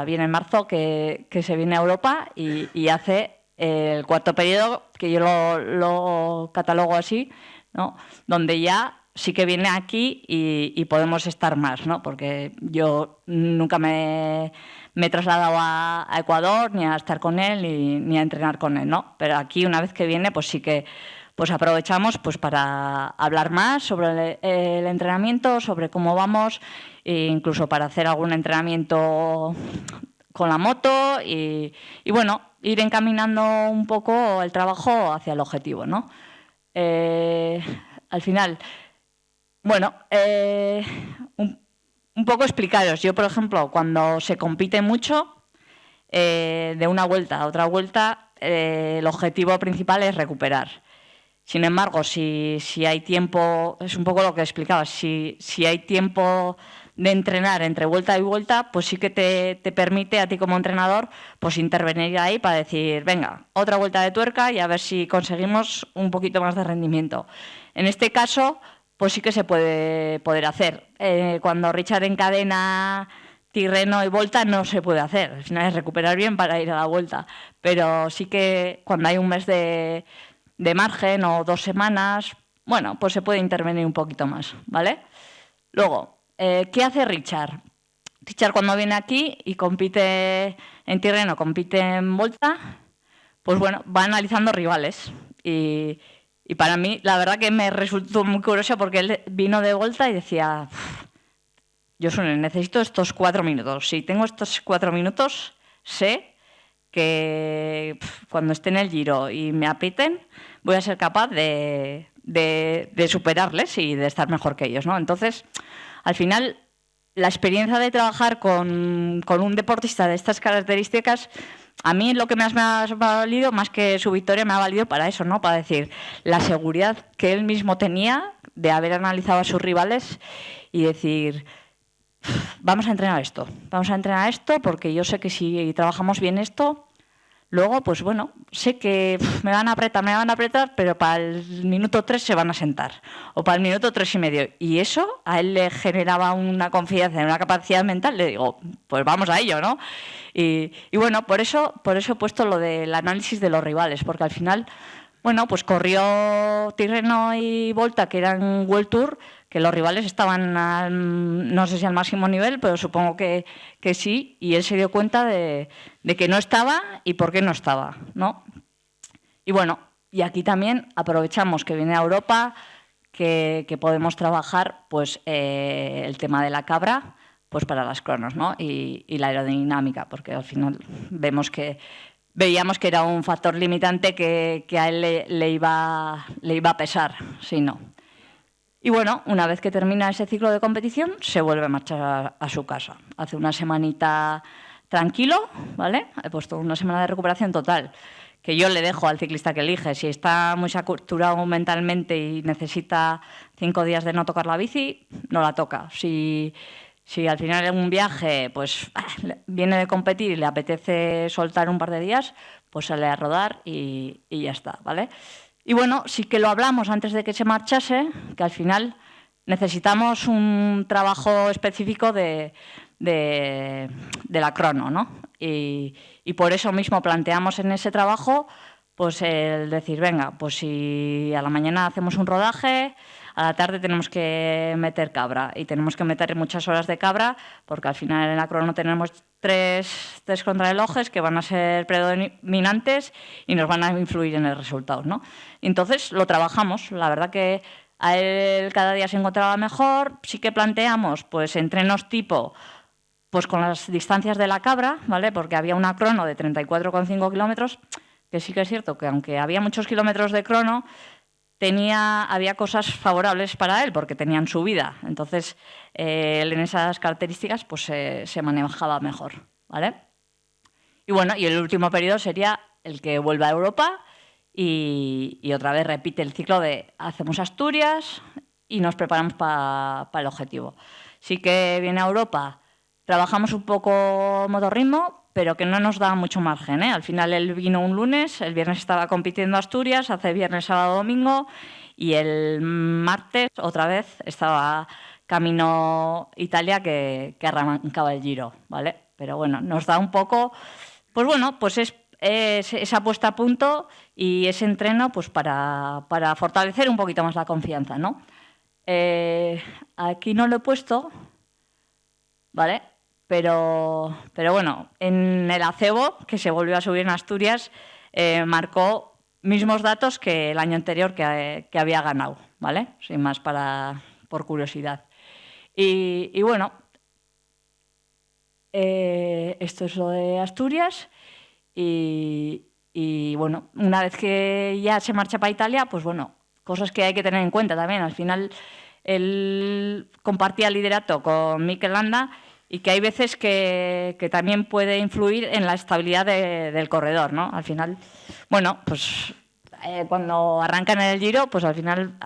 viene en marzo que se viene a Europa y hace el cuarto periodo, que yo lo catalogo así, ¿no? Donde ya sí que viene aquí y podemos estar más, ¿no? Porque yo nunca me he trasladado a Ecuador ni a estar con él ni a entrenar con él, ¿no? Pero aquí una vez que viene pues sí que pues aprovechamos pues para hablar más sobre el entrenamiento, sobre cómo vamos, e incluso para hacer algún entrenamiento con la moto y bueno, ir encaminando un poco el trabajo hacia el objetivo, ¿no? Al final, bueno, un poco explicaros. Yo, por ejemplo, cuando se compite mucho, de una vuelta a otra vuelta, el objetivo principal es recuperar. Sin embargo, si hay tiempo, es un poco lo que explicaba, si hay tiempo de entrenar entre vuelta y vuelta, pues sí que te permite a ti como entrenador pues intervenir ahí para decir, venga, otra vuelta de tuerca y a ver si conseguimos un poquito más de rendimiento. En este caso, pues sí que se puede poder hacer. Cuando Richard encadena Tirreno y Volta no se puede hacer. Al final es recuperar bien para ir a la vuelta. Pero sí que cuando hay un mes de margen o 2 semanas, bueno, pues se puede intervenir un poquito más, ¿vale? Luego, ¿qué hace Richard? Richard cuando viene aquí y compite en Tirreno, compite en Volta, pues bueno, va analizando rivales. Y para mí, la verdad que me resultó muy curioso porque él vino de Volta y decía, yo necesito estos 4 minutos. Si tengo estos 4 minutos, sé que cuando esté en el Giro y me aprieten, voy a ser capaz de superarles y de estar mejor que ellos, ¿no? Entonces, al final, la experiencia de trabajar con un deportista de estas características, a mí lo que me ha valido, más que su victoria, me ha valido para eso, ¿no? Para decir, la seguridad que él mismo tenía de haber analizado a sus rivales y decir, vamos a entrenar esto porque yo sé que si trabajamos bien esto, luego, pues bueno, sé que me van a apretar, pero para el minuto 3 se van a sentar, o para el minuto 3 y medio. Y eso a él le generaba una confianza, una capacidad mental, le digo, pues vamos a ello, ¿no? Y bueno, por eso he puesto lo del análisis de los rivales, porque al final, bueno, pues corrió Tirreno y Volta, que eran World Tour, que los rivales estaban, no sé si al máximo nivel, pero supongo que sí, y él se dio cuenta de que no estaba y por qué no estaba, ¿no? Y bueno, y aquí también aprovechamos que viene a Europa, que podemos trabajar pues el tema de la cabra pues para las cronos, ¿no? Y la aerodinámica, porque al final veíamos que era un factor limitante que a él le iba a pesar, si no. Y bueno, una vez que termina ese ciclo de competición, se vuelve a marchar a su casa. Hace una semanita tranquilo, ¿vale? He puesto una semana de recuperación total, que yo le dejo al ciclista que elige. Si está muy saturado mentalmente y necesita 5 días de no tocar la bici, no la toca. Si al final en un viaje pues viene de competir y le apetece soltar un par de días, pues sale a rodar y ya está, ¿vale? Y bueno, sí que lo hablamos antes de que se marchase, que al final necesitamos un trabajo específico de la crono, ¿no? Y por eso mismo planteamos en ese trabajo pues el decir, venga, pues si a la mañana hacemos un rodaje, a la tarde tenemos que meter cabra y tenemos que meter muchas horas de cabra porque al final en la crono tenemos tres contrarrelojes que van a ser predominantes y nos van a influir en el resultado, ¿no? Entonces lo trabajamos. La verdad que a él cada día se encontraba mejor. Sí que planteamos pues entrenos tipo pues con las distancias de la cabra, ¿vale? Porque había una crono de 34,5 kilómetros, que sí que es cierto que aunque había muchos kilómetros de crono, había cosas favorables para él porque tenían subida. Entonces, él en esas características pues se manejaba mejor, ¿vale? Y bueno, y el último periodo sería el que vuelve a Europa y otra vez repite el ciclo de hacemos Asturias y nos preparamos para el objetivo. Sí que viene a Europa, trabajamos un poco motorritmo, pero que no nos da mucho margen, ¿eh? Al final él vino un lunes, el viernes estaba compitiendo Asturias, hace viernes, sábado, domingo, y el martes otra vez estaba camino Italia que arrancaba el Giro, ¿vale? Pero bueno, nos da un poco, pues bueno, pues es esa puesta a punto y ese entreno pues para fortalecer un poquito más la confianza, ¿no? Aquí no lo he puesto, ¿vale? Pero bueno, en el acebo, que se volvió a subir en Asturias, marcó mismos datos que el año anterior que había ganado, ¿vale? Sin más, por curiosidad. Y bueno, esto es lo de Asturias y bueno, una vez que ya se marcha para Italia, pues bueno, cosas que hay que tener en cuenta también. Al final, él compartía el liderato con Mikel Landa y que hay veces que también puede influir en la estabilidad del corredor, ¿no? Al final, bueno, pues cuando arrancan en el Giro, pues al final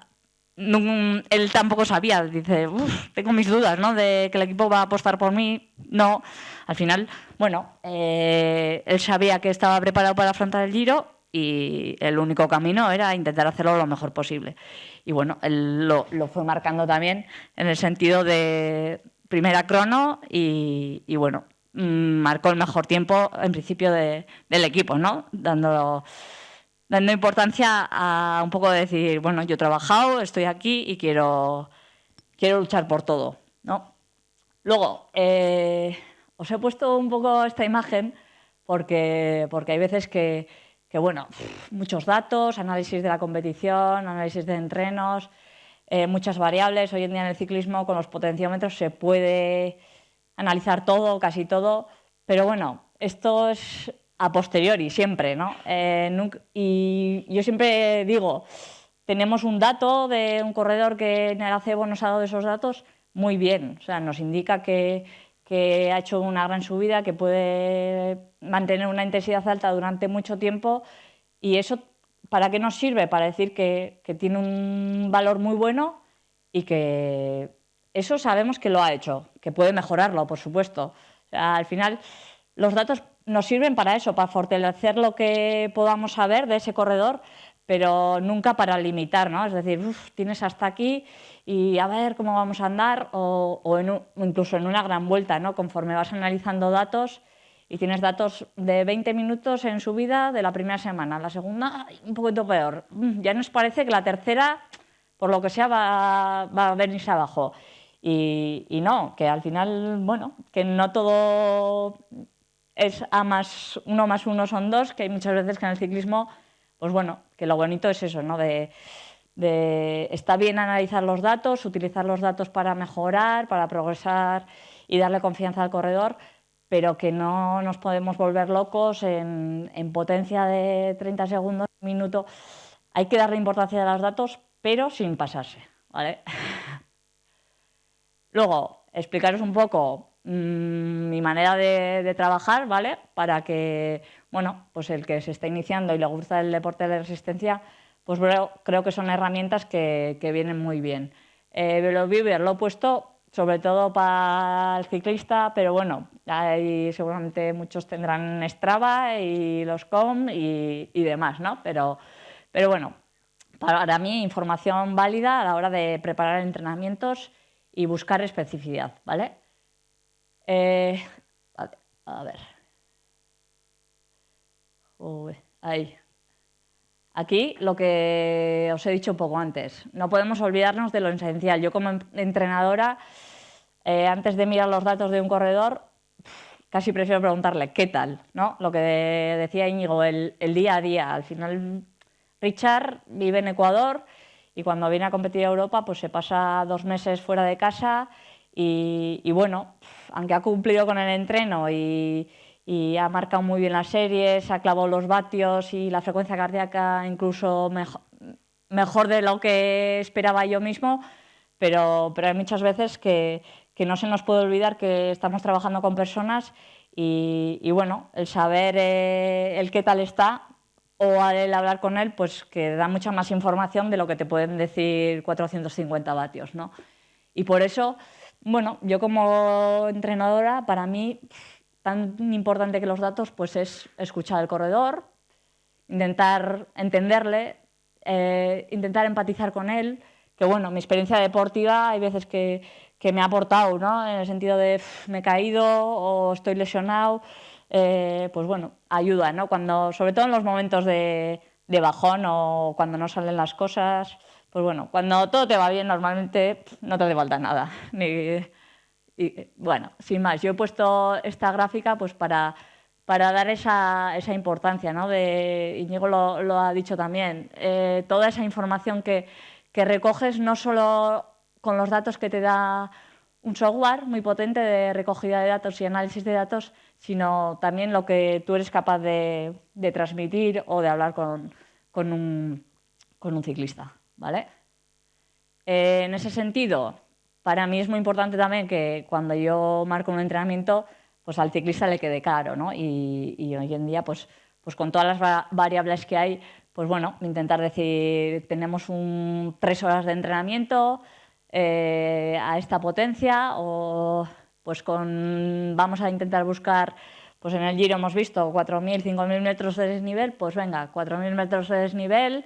él tampoco sabía, dice, tengo mis dudas, ¿no? De que el equipo va a apostar por mí. No, al final, bueno, él sabía que estaba preparado para afrontar el Giro y el único camino era intentar hacerlo lo mejor posible. Y bueno, él lo fue marcando también en el sentido de primera crono y bueno, marcó el mejor tiempo en principio del equipo, ¿no? Dando importancia a un poco de decir, bueno, yo he trabajado, estoy aquí y quiero luchar por todo, ¿no? Luego, os he puesto un poco esta imagen porque hay veces que bueno, muchos datos, análisis de la competición, análisis de entrenos, muchas variables. Hoy en día en el ciclismo con los potenciómetros se puede analizar todo, casi todo, pero bueno, esto es a posteriori siempre, ¿no? Y yo siempre digo, tenemos un dato de un corredor que en el acebo nos ha dado esos datos, muy bien, o sea, nos indica que ha hecho una gran subida, que puede mantener una intensidad alta durante mucho tiempo y eso, ¿para qué nos sirve? Para decir que tiene un valor muy bueno y que eso sabemos que lo ha hecho, que puede mejorarlo, por supuesto. O sea, al final, los datos nos sirven para eso, para fortalecer lo que podamos saber de ese corredor, pero nunca para limitar, ¿no? Es decir, tienes hasta aquí y a ver cómo vamos a andar, o incluso en una gran vuelta, ¿no? Conforme vas analizando datos y tienes datos de 20 minutos en subida de la primera semana, la segunda un poquito peor. Ya nos parece que la tercera, por lo que sea, va a venirse abajo. Y no, que al final, bueno, que no todo es A más uno son dos, que hay muchas veces que en el ciclismo, pues bueno, que lo bonito es eso, ¿no? Está bien analizar los datos, utilizar los datos para mejorar, para progresar y darle confianza al corredor, pero que no nos podemos volver locos en potencia de 30 segundos, un minuto. Hay que darle importancia a los datos, pero sin pasarse, ¿vale? Luego, explicaros un poco mi manera de trabajar, ¿vale? Para que, bueno, pues el que se está iniciando y le gusta el deporte de resistencia, pues creo que son herramientas que vienen muy bien. VeloViewer lo he puesto sobre todo para el ciclista, pero bueno, ahí seguramente muchos tendrán Strava y los COM y demás, ¿no? Pero bueno, para mí información válida a la hora de preparar entrenamientos y buscar especificidad, ¿vale? Vale, a ver. Ahí. Aquí lo que os he dicho un poco antes, no podemos olvidarnos de lo esencial. Yo como entrenadora, antes de mirar los datos de un corredor, casi prefiero preguntarle qué tal, ¿no? Lo que decía Íñigo, el día a día. Al final, Richard vive en Ecuador y cuando viene a competir a Europa, pues se pasa 2 meses fuera de casa y bueno, aunque ha cumplido con el entreno y ha marcado muy bien las series, ha clavado los vatios y la frecuencia cardíaca incluso mejor de lo que esperaba yo mismo, pero hay muchas veces que no se nos puede olvidar que estamos trabajando con personas y bueno, el saber el qué tal está o el hablar con él, pues que da mucha más información de lo que te pueden decir 450 vatios, ¿no? Y por eso, bueno, yo como entrenadora, para mí, tan importante que los datos, pues es escuchar al corredor, intentar entenderle, intentar empatizar con él, que bueno, mi experiencia deportiva hay veces que me ha aportado, ¿no? En el sentido de me he caído o estoy lesionado, pues bueno, ayuda, ¿no? Sobre todo en los momentos de bajón o cuando no salen las cosas, pues bueno, cuando todo te va bien normalmente no te hace falta nada. Y bueno, sin más, yo he puesto esta gráfica pues para para dar esa importancia, ¿no? Íñigo lo ha dicho también, toda esa información que recoges, no solo con los datos que te da un software muy potente de recogida de datos y análisis de datos, sino también lo que tú eres capaz de transmitir o de hablar con un ciclista, ¿vale? En ese sentido, para mí es muy importante también que cuando yo marco un entrenamiento, pues al ciclista le quede claro, ¿no? Y hoy en día, pues con todas las variables que hay, pues bueno, intentar decir, tenemos 3 horas de entrenamiento a esta potencia, o pues vamos a intentar buscar, pues en el Giro hemos visto 4.000, 5.000 metros de desnivel, pues venga, 4.000 metros de desnivel,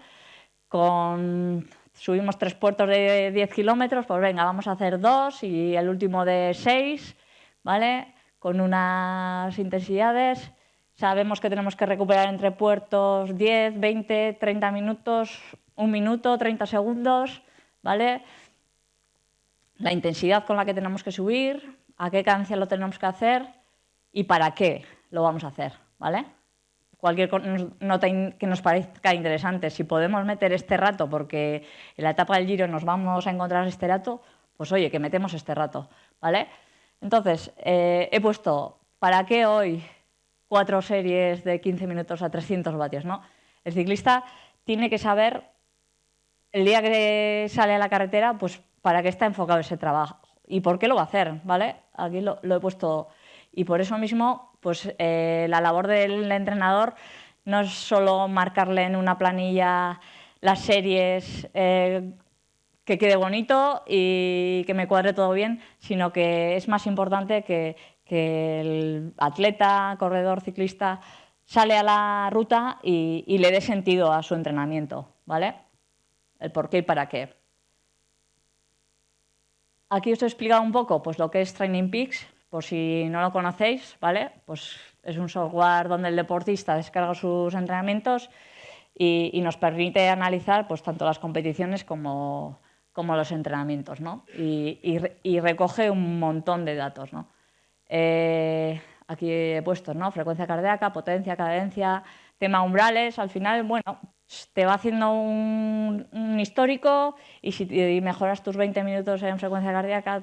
subimos 3 puertos de 10 kilómetros, pues venga, vamos a hacer 2 y el último de 6, ¿vale? Con unas intensidades. Sabemos que tenemos que recuperar entre puertos 10, 20, 30 minutos, 1 minuto, 30 segundos, ¿vale? La intensidad con la que tenemos que subir, a qué cadencia lo tenemos que hacer y para qué lo vamos a hacer, ¿vale? Cualquier nota que nos parezca interesante, si podemos meter este rato, porque en la etapa del Giro nos vamos a encontrar este rato, pues oye, que metemos este rato, ¿vale? Entonces, he puesto, ¿para qué hoy 4 series de 15 minutos a 300 vatios, ¿no? El ciclista tiene que saber, el día que sale a la carretera, pues para qué está enfocado ese trabajo y por qué lo va a hacer, ¿vale? Aquí lo he puesto. Y por eso mismo, pues la labor del entrenador no es solo marcarle en una planilla las series, que quede bonito y que me cuadre todo bien, sino que es más importante que el atleta, corredor, ciclista sale a la ruta y le dé sentido a su entrenamiento, ¿vale? El por qué y para qué. Aquí os he explicado un poco pues, lo que es Training Peaks, por si no lo conocéis, ¿vale? Pues es un software donde el deportista descarga sus entrenamientos y nos permite analizar pues, tanto las competiciones como los entrenamientos, ¿no? Y recoge un montón de datos, ¿no? Aquí he puesto, ¿no? Frecuencia cardíaca, potencia, cadencia, tema umbrales. Al final, bueno, te va haciendo un histórico y si mejoras tus 20 minutos en frecuencia cardíaca,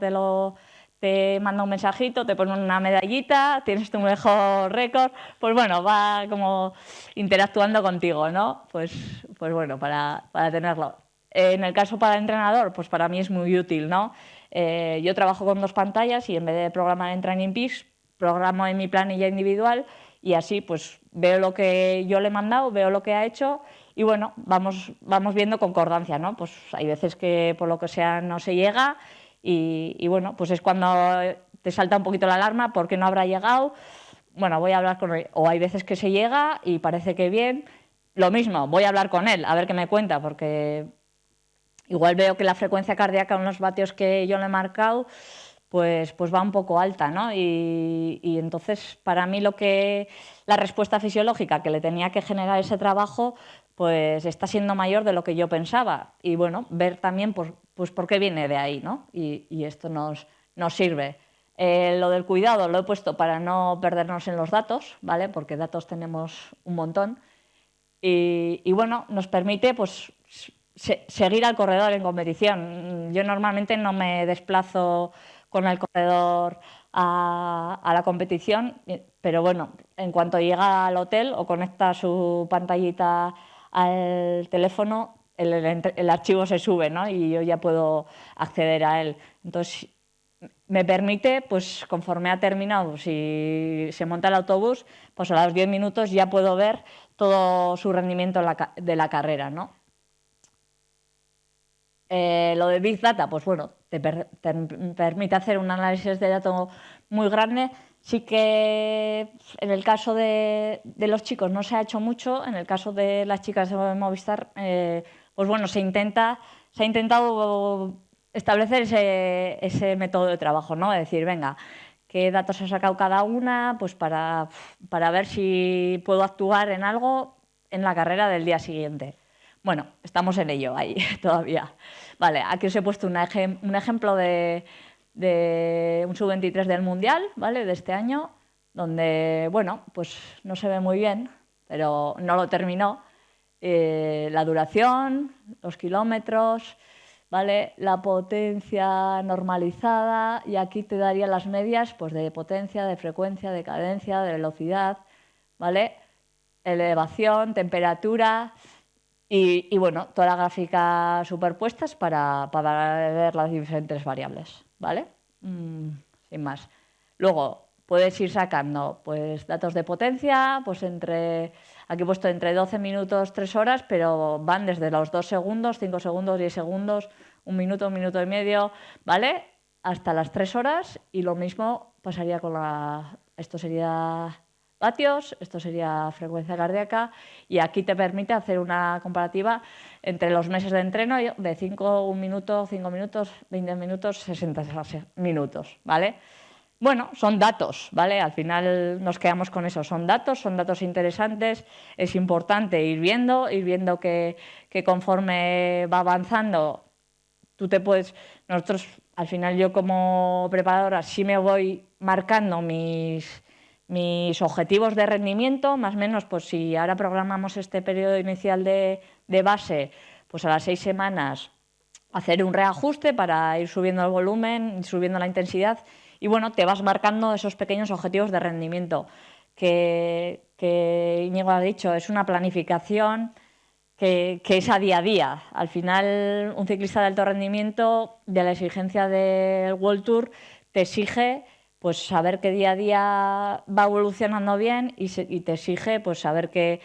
te manda un mensajito, te pone una medallita, tienes tu mejor récord, pues bueno, va como interactuando contigo, ¿no? Pues bueno, para tenerlo. En el caso para el entrenador, pues para mí es muy útil, ¿no? Yo trabajo con 2 pantallas y en vez de programar en Training Peaks, programo en mi planilla individual y así pues veo lo que yo le he mandado, veo lo que ha hecho y bueno, vamos viendo concordancia, ¿no? Pues hay veces que por lo que sea no se llega y bueno, pues es cuando te salta un poquito la alarma porque no habrá llegado. Bueno, voy a hablar con él. O hay veces que se llega y parece que bien. Lo mismo, voy a hablar con él, a ver qué me cuenta, porque igual veo que la frecuencia cardíaca en los vatios que yo le he marcado pues va un poco alta, ¿no? Y entonces, para mí la respuesta fisiológica que le tenía que generar ese trabajo, pues está siendo mayor de lo que yo pensaba. Y bueno, ver también pues por qué viene de ahí, ¿no? Y esto nos sirve. Lo del cuidado lo he puesto para no perdernos en los datos, ¿vale? Porque datos tenemos un montón. Y bueno, nos permite pues seguir al corredor en competición. Yo normalmente no me desplazo con el corredor a la competición, pero bueno, en cuanto llega al hotel o conecta su pantallita al teléfono, el archivo se sube, ¿no? Y yo ya puedo acceder a él. Entonces, me permite, pues conforme ha terminado, si se monta el autobús, pues a los 10 minutos ya puedo ver todo su rendimiento de la carrera, ¿no? Lo de Big Data, pues bueno, te permite hacer un análisis de datos muy grande. Sí que en el caso de los chicos no se ha hecho mucho, en el caso de las chicas de Movistar, pues bueno, se ha intentado establecer ese método de trabajo, ¿no? Es decir, venga, qué datos ha sacado cada una, pues para ver si puedo actuar en algo en la carrera del día siguiente. Bueno, estamos en ello ahí todavía. Vale, aquí os he puesto un ejemplo de un sub-23 del Mundial, ¿vale? De este año, donde, bueno, pues no se ve muy bien, pero no lo terminó. La duración, los kilómetros, ¿vale? La potencia normalizada, y aquí te daría las medias pues, de potencia, de frecuencia, de cadencia, de velocidad, ¿vale? Elevación, temperatura y bueno, toda la gráfica superpuestas para ver las diferentes variables, ¿vale? Sin más. Luego, puedes ir sacando pues, datos de potencia, pues aquí he puesto entre 12 minutos, 3 horas, pero van desde los 2 segundos, 5 segundos, 10 segundos, 1 minuto y medio, ¿vale? Hasta las 3 horas, y lo mismo pasaría con esto sería vatios, esto sería frecuencia cardíaca, y aquí te permite hacer una comparativa entre los meses de entreno de 5, 1 minuto, 5 minutos, 20 minutos, 60 minutos, ¿vale? Bueno, son datos, ¿vale? Al final nos quedamos con eso. Son datos interesantes. Es importante ir viendo que conforme va avanzando, nosotros, al final yo como preparadora sí me voy marcando mis objetivos de rendimiento, más o menos, pues si ahora programamos este periodo inicial de base, pues a las 6 semanas hacer un reajuste para ir subiendo el volumen, subiendo la intensidad, y bueno, te vas marcando esos pequeños objetivos de rendimiento que Íñigo ha dicho, es una planificación que es a día. Al final, un ciclista de alto rendimiento, de la exigencia del World Tour, te exige pues saber que día a día va evolucionando bien, y te exige pues saber qué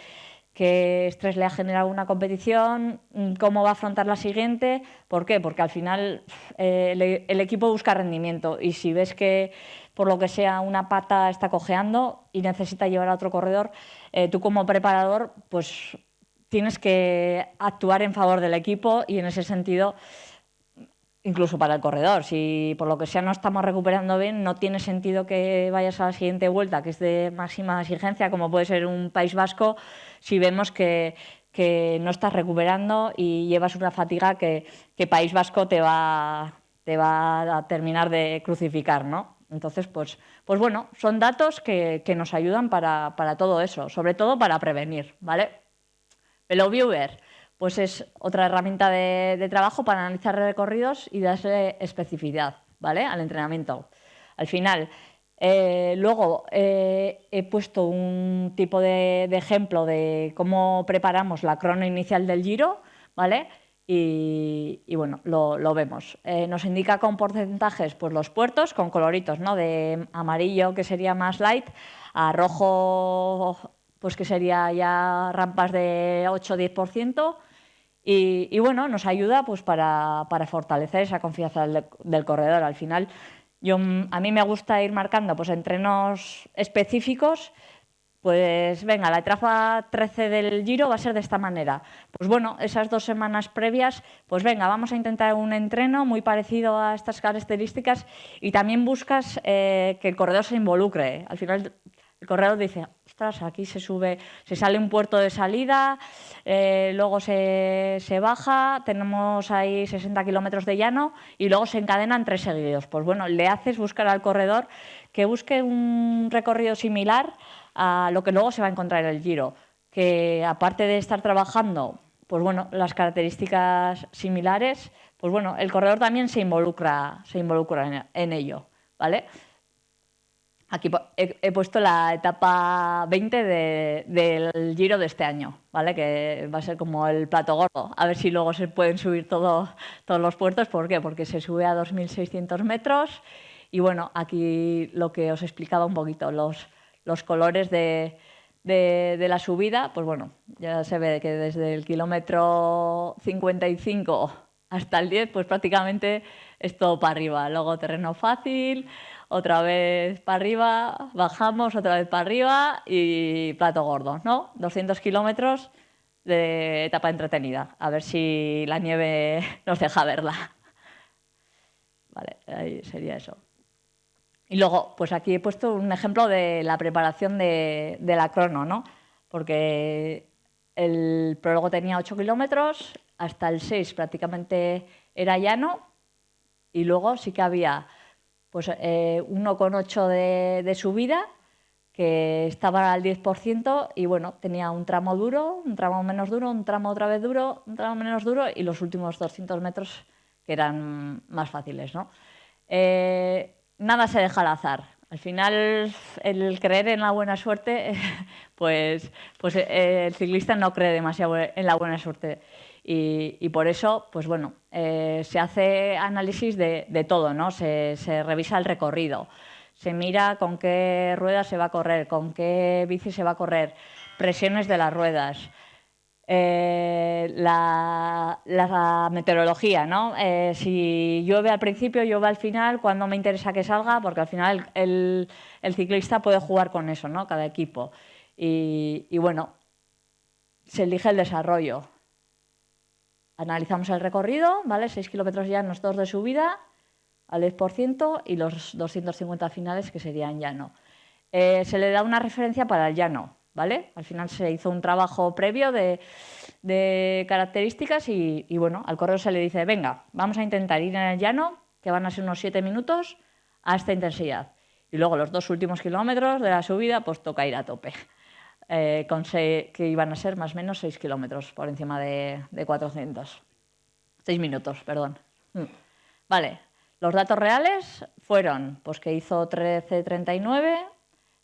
estrés le ha generado una competición, cómo va a afrontar la siguiente. ¿Por qué? Porque al final el equipo busca rendimiento, y si ves que por lo que sea una pata está cojeando y necesita llevar a otro corredor, tú como preparador pues tienes que actuar en favor del equipo, y en ese sentido, incluso para el corredor, si por lo que sea no estamos recuperando bien, no tiene sentido que vayas a la siguiente vuelta, que es de máxima exigencia, como puede ser un País Vasco, si vemos que no estás recuperando y llevas una fatiga que País Vasco te va a terminar de crucificar, ¿no? Entonces, pues bueno, son datos que nos ayudan para todo eso, sobre todo para prevenir, ¿vale? VeloViewer, pues es otra herramienta de trabajo para analizar recorridos y darle especificidad, ¿vale?, al entrenamiento. Al final, luego he puesto un tipo de ejemplo de cómo preparamos la crono inicial del Giro, ¿vale? Y bueno, lo vemos. Nos indica con porcentajes pues los puertos, con coloritos, ¿no?, de amarillo, que sería más light, a rojo, pues que sería ya rampas de 8-10%, y bueno, nos ayuda pues para fortalecer esa confianza del corredor. Al final, a mí me gusta ir marcando pues entrenos específicos. Pues venga, la etapa 13 del Giro va a ser de esta manera. Pues bueno, esas 2 semanas previas, pues venga, vamos a intentar un entreno muy parecido a estas características, y también buscas que el corredor se involucre. Al final, el corredor dice, ostras, aquí se sale un puerto de salida, luego se baja, tenemos ahí 60 kilómetros de llano, y luego se encadenan 3 seguidos. Pues bueno, le haces buscar al corredor que busque un recorrido similar a lo que luego se va a encontrar en el Giro, que aparte de estar trabajando pues bueno, las características similares, pues bueno, el corredor también se involucra en ello, ¿vale? Aquí he puesto la etapa 20 del Giro de este año, ¿vale?, que va a ser como el plato gordo. A ver si luego se pueden subir todos los puertos. ¿Por qué? Porque se sube a 2.600 metros, y bueno, aquí lo que os explicaba un poquito, los colores de la subida, pues bueno, ya se ve que desde el kilómetro 55 hasta el 10, pues prácticamente es todo para arriba. Luego terreno fácil, otra vez para arriba, bajamos, otra vez para arriba, y plato gordo, ¿no? 200 kilómetros de etapa entretenida. A ver si la nieve nos deja verla. Vale, ahí sería eso. Y luego, pues aquí he puesto un ejemplo de la preparación de la crono, ¿no? Porque el prólogo tenía 8 kilómetros, hasta el 6 prácticamente era llano, y luego sí que había pues 1,8 de subida, que estaba al 10% y bueno, tenía un tramo duro, un tramo menos duro, un tramo otra vez duro, un tramo menos duro y los últimos 200 metros que eran más fáciles, ¿no? Nada se deja al azar. Al final, el creer en la buena suerte, pues el ciclista no cree demasiado en la buena suerte. Y por eso, pues bueno, se hace análisis de todo, ¿no? Se revisa el recorrido, se mira con qué ruedas se va a correr, con qué bici se va a correr, presiones de las ruedas, la meteorología, ¿no? Si llueve al principio, llueve al final, cuando me interesa que salga, porque al final el ciclista puede jugar con eso, ¿no? Cada equipo. Y bueno, se elige el desarrollo. Analizamos el recorrido, ¿vale? 6 kilómetros llanos, 2 de subida, al 10% y los 250 finales, que serían llano. Se le da una referencia para el llano, ¿vale? Al final se hizo un trabajo previo de características y bueno, al corredor se le dice, venga, vamos a intentar ir en el llano, que van a ser unos 7 minutos, a esta intensidad. Y luego los 2 últimos kilómetros de la subida, pues toca ir a tope. Que iban a ser más o menos 6 kilómetros por encima de 400. 6 minutos, perdón. Vale, los datos reales fueron pues que hizo 13:39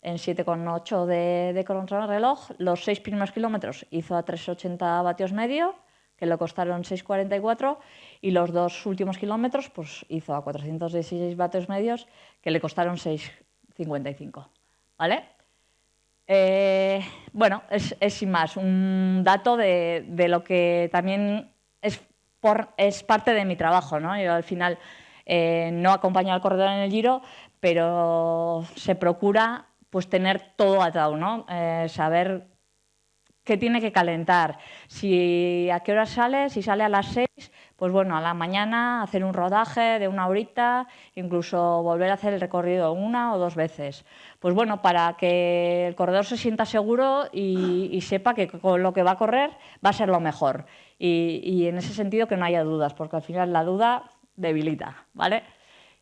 en 7,8 de contrarreloj. Los 6 primeros kilómetros hizo a 3,80 vatios medio, que le costaron 6,44, y los 2 últimos kilómetros pues hizo a 416 vatios medios, que le costaron 6,55. ¿Vale? Bueno, es sin más un dato de lo que también es parte de mi trabajo, ¿no? Yo al final no acompaño al corredor en el Giro, pero se procura pues tener todo atado, ¿no? Saber qué tiene que calentar, a qué hora sale, si sale a las 6, pues bueno, a la mañana hacer un rodaje de 1 horita, incluso volver a hacer el recorrido 1 o 2 veces. Pues bueno, para que el corredor se sienta seguro y sepa que con lo que va a correr va a ser lo mejor. Y en ese sentido que no haya dudas, porque al final la duda debilita, ¿vale?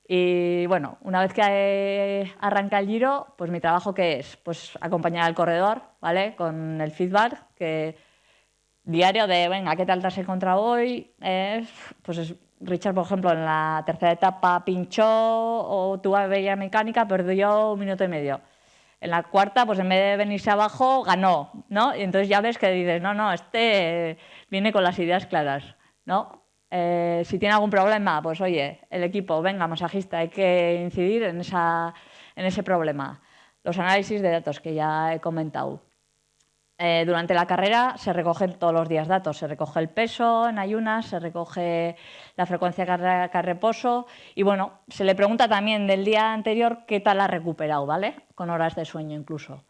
Y bueno, una vez que arranca el Giro, pues mi trabajo ¿qué es? Pues acompañar al corredor, ¿vale? Con el feedback diario de, venga, ¿qué tal te has encontrado hoy? Richard, por ejemplo, en la tercera etapa pinchó o tuvo avería mecánica, perdió 1 minuto y medio. En la cuarta, pues en vez de venirse abajo, ganó, ¿no? Y entonces ya ves que dices, no, este viene con las ideas claras, ¿no? Si tiene algún problema, pues oye, el equipo, venga, masajista, hay que incidir en ese problema. Los análisis de datos que ya he comentado. Durante la carrera se recogen todos los días datos, se recoge el peso en ayunas, se recoge la frecuencia carga-reposo y bueno, se le pregunta también del día anterior qué tal ha recuperado, ¿vale? Con horas de sueño incluso.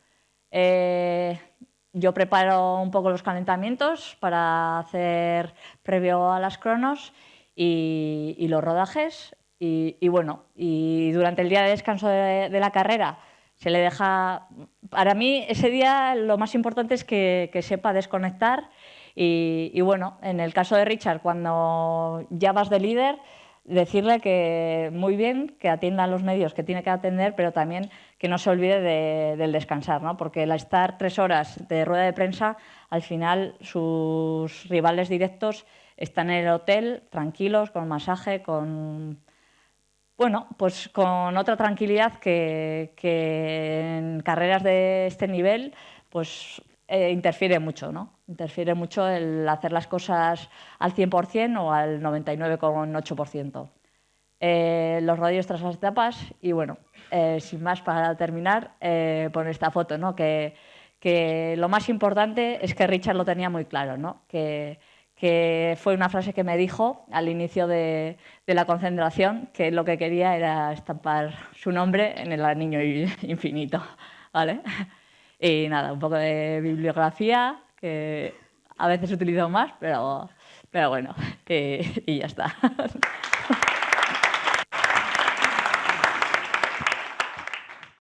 Yo preparo un poco los calentamientos para hacer previo a las cronos y los rodajes y bueno, y durante el día de descanso de la carrera se le deja. Para mí ese día lo más importante es que sepa desconectar y bueno, en el caso de Richard, cuando ya vas de líder, decirle que muy bien, que atienda los medios que tiene que atender, pero también que no se olvide del descansar, ¿no? Porque al estar 3 horas de rueda de prensa, al final sus rivales directos están en el hotel tranquilos, con masaje, pues con otra tranquilidad que en carreras de este nivel pues interfiere mucho, ¿no? Interfiere mucho el hacer las cosas al 100% o al 99,8%. Los radios tras las etapas y bueno, sin más para terminar, por esta foto, ¿no? Que lo más importante es que Richard lo tenía muy claro, ¿no? Que fue una frase que me dijo al inicio de la concentración, que lo que quería era estampar su nombre en el anillo infinito, ¿vale? Y nada, un poco de bibliografía, que a veces utilizo más, pero bueno, y ya está.